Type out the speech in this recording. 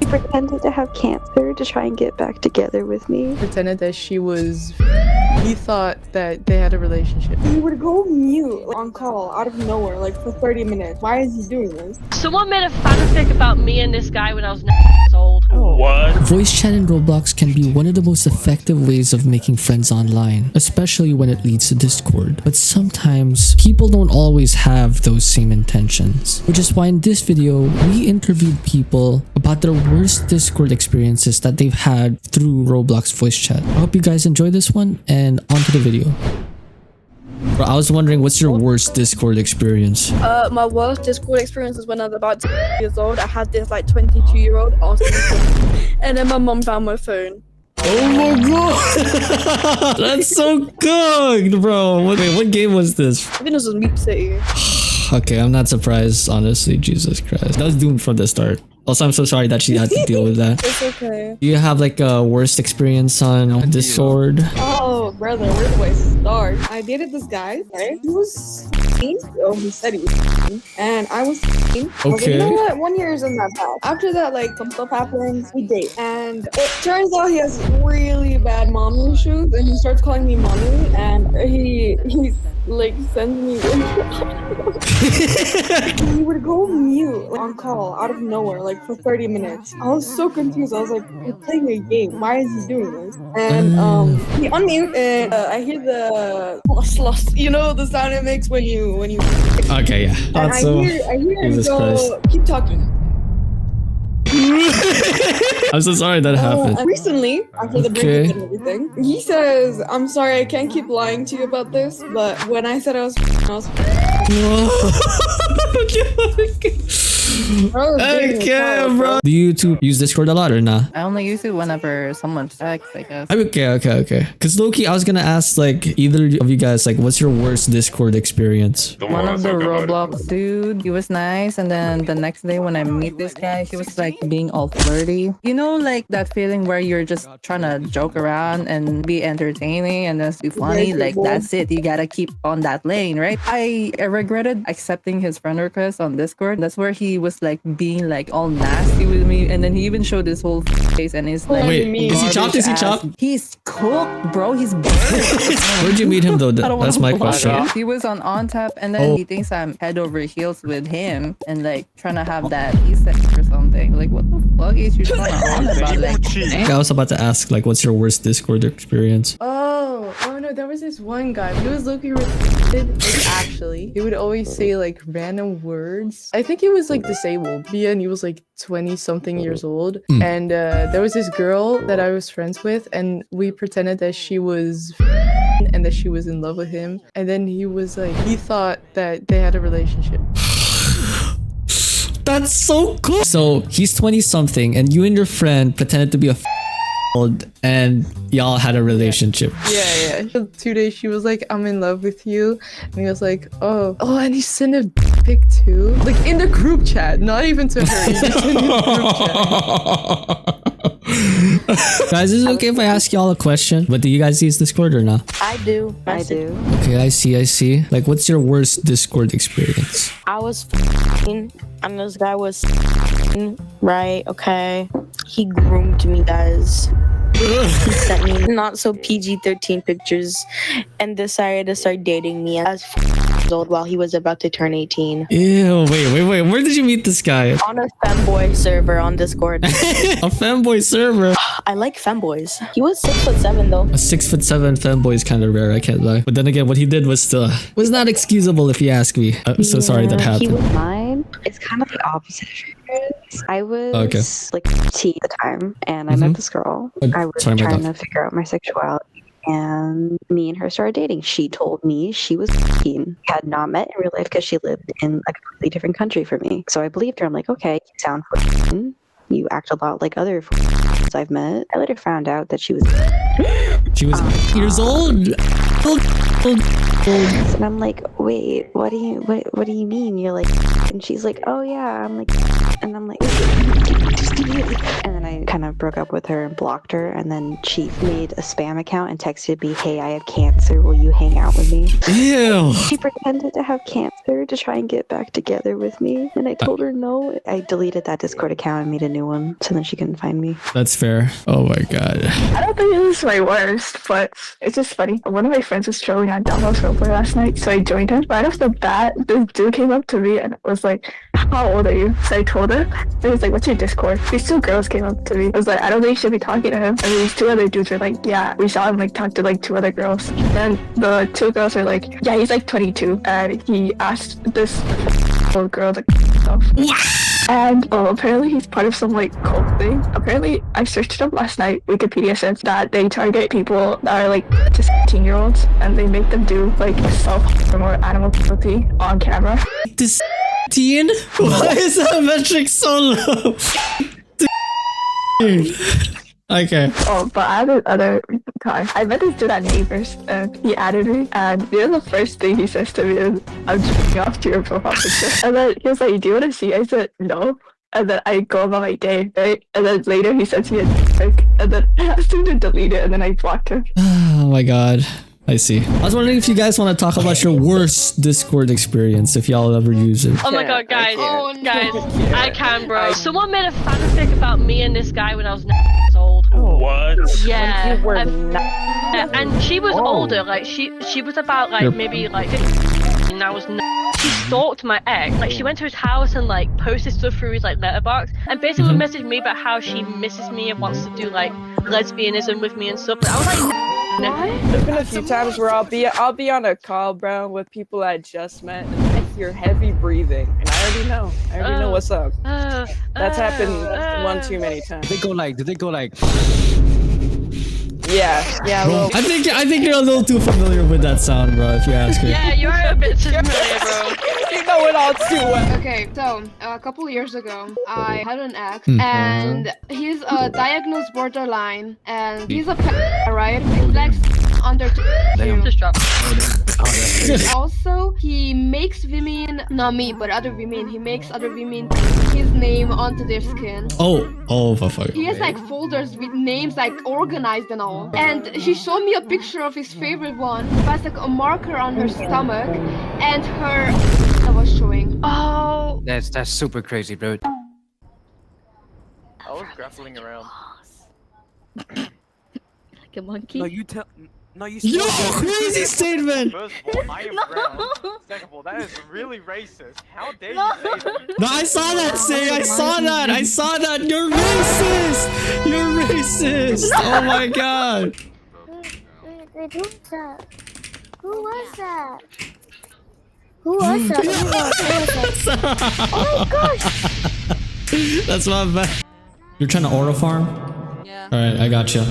She pretended to have cancer to try and get back together with me. Pretended that she was... He thought that they had a relationship. He would go mute on call out of nowhere, like for 30 minutes. Why is he doing this? Someone made a fanfic about me and this guy when I was 9 years old. What? Voice chat in Roblox can be one of the most effective ways of making friends online, especially when it leads to Discord. But sometimes, people don't always have those same intentions. Which is why in this video, we interviewed people about their worst Discord experiences that they've had through Roblox voice chat. I hope you guys enjoy this one, and on to the video. Bro, I was wondering, what's your worst Discord experience? My worst Discord experience was when I was about 2 years old. I had this like 22-year-old asking me, and then my mom found my phone. Oh my god! That's so good, bro. Wait, what game was this? I think this was Meep City. Okay, I'm not surprised, honestly. Jesus Christ. That was doomed from the start. Also, I'm so sorry that she had to deal with that. It's okay. Do you have like a worst experience on Discord? Oh, brother, where do I start? I dated this guy, right? He was 16. Oh, he said he was 16. And I was 16. I was like, you know what? 1 year isn't that bad. After that, like, some stuff happens. We date. And it turns out he has really bad mommy issues. And he starts calling me mommy. And he like, sends me... He would go mute on call out of nowhere, like for 30 minutes. I was so confused. I was like, we're playing a game. Why is he doing this? And he unmute and I hear the lost. You know the sound it makes when you Okay, yeah. And I hear him go, keep talking. I'm so sorry that happened. Recently, after the breakup and everything, he says, I'm sorry, I can't keep lying to you about this, but when I said I was Okay, bro. Do you two use Discord a lot or not? I only use it whenever someone texts, I guess. Okay. Because Loki, I was gonna ask like either of you guys, like, what's your worst Discord experience? One of the Roblox dude, he was nice, and then the next day when I meet this guy, he was like being all flirty. You know, like that feeling where you're just trying to joke around and be entertaining and just be funny. Like that's it. You gotta keep on that lane, right? I regretted accepting his friend request on Discord. That's where he was like being like all nasty with me, and then he even showed his whole face and his like. Wait, is he chopped? Is he chopped? He's cooked, bro. He's Where'd you meet him though? That's my question. He was on tap, and then he thinks I'm head over heels with him and like trying to have that sex or something. Like, what the fuck is you trying to on about? Like, I was about to ask, like, what's your worst Discord experience? Oh no, there was this one guy. He was looking retarded. Like, actually, he would always say like random words. I think he was like disabled. Yeah, and he was like 20-something years old. And there was this girl that I was friends with, and we pretended that she was and that she was in love with him. And then he was like, he thought that they had a relationship. That's so cool. So he's 20-something, and you and your friend pretended to be a and y'all had a relationship. Yeah. 2 days she was like, I'm in love with you, and he was like, oh, and he sent a pic too, like in the group chat, not even to her. He just sent it in the group chat. Guys, is it okay if I ask y'all a question? But do you guys use Discord or not? I do. Okay, I see. Like, what's your worst Discord experience? I was f***ing, and this guy was f***ing, right? Okay. He groomed me, guys. He sent me not so PG-13 pictures and decided to start dating me as years old while he was about to turn 18. Ew, wait. Where did you meet this guy? On a femboy server on Discord. A femboy server? I like femboys. He was 6'7" though. A 6'7" femboy is kind of rare, I can't lie. But then again, what he did was not excusable if you ask me. I'm so sorry that happened. He was mine. It's kind of the opposite. I was like 15 at the time, and I met this girl. I was trying to figure out my sexuality, and me and her started dating. She told me she was 15. Had not met in real life because she lived in a completely different country from me. So I believed her. I'm like, okay, you sound 14. You act a lot like other I've met. I later found out that she was 8 years old. And I'm like, wait, what do you mean? You're like, and she's like, oh yeah. I'm like, and I'm like, and then I kind of broke up with her and blocked her, and then she made a spam account and texted me, "Hey, I have cancer. Will you hang out with me?" Ew. She pretended to have cancer to try and get back together with me, and I told her no. I deleted that Discord account and made a new one so then she couldn't find me. That's fair. Oh my god. I don't think it was my worst, but it's just funny. One of my friends was trolling on Download Roleplay last night, so I joined him. Right off the bat, this dude came up to me and was like, "How old are you?" So I told him. And he was like, "What's your Discord?" These two girls came up to me. I was like, "I don't think you should be talking to him." And these two other dudes were like, "Yeah, we saw him like talk to like two other girls." And the two girls were like, "Yeah, he's like 22." And he asked this old girl to stuff. And apparently he's part of some like cult thing. Apparently I searched it up last night. Wikipedia says that they target people that are like to 16-year-olds and they make them do like self-harm or animal cruelty on camera. This teen? Why is that metric so low? Okay. Oh, but I had another time. I met this dude at Neighbors and he added me, and the first thing he says to me is, "I'm jerking off to your profile picture." And then he was like, "Do you want to see?" I said, "No." And then I go about my day, right? And then later he sends me a pic, and then I asked him to delete it, and then I blocked him. Oh my god. I see. I was wondering if you guys want to talk about your worst Discord experience, if y'all ever use it. Oh my god, guys. I can, bro. Someone made a fanfic about me and this guy when I was 9 years old. What? Yeah. And she was older, like she was about like maybe like 15, and I was 9. She stalked my ex. Like she went to his house and like posted stuff through his like letterbox, and basically messaged me about how she misses me and wants to do like lesbianism with me and stuff. But I was like, there's been a few times where I'll be on a call, bro, with people I just met, and I hear heavy breathing, and I already know what's up. That's happened one too many times. Did they go like? Yeah. Bro, I think you're a little too familiar with that sound, bro. If you ask her. yeah, you're a bit too familiar, bro. You know it all too well. Okay, so a couple years ago, I had an ex, and he's diagnosed borderline, and he's a right? He likes under. Just drop. Also, he makes women, not me, but other women. He makes other women his name onto their skin. Oh, fuck. He has like folders with names like organized and all. And he showed me a picture of his favorite one. It was like a marker on her stomach, and her was showing. Oh. That's super crazy, bro. I was grappling around. Like a monkey. No, you Yo, crazy statement! First of all, I am brown. Second of all, that is really racist. How dare you say that? No, I saw that, Say. I saw that. You're racist. You're racist. Oh my god. Wait, who was that? Who was that? Who was that? Oh my gosh! That's not bad. You're trying to aura farm? Yeah. Alright, I gotcha.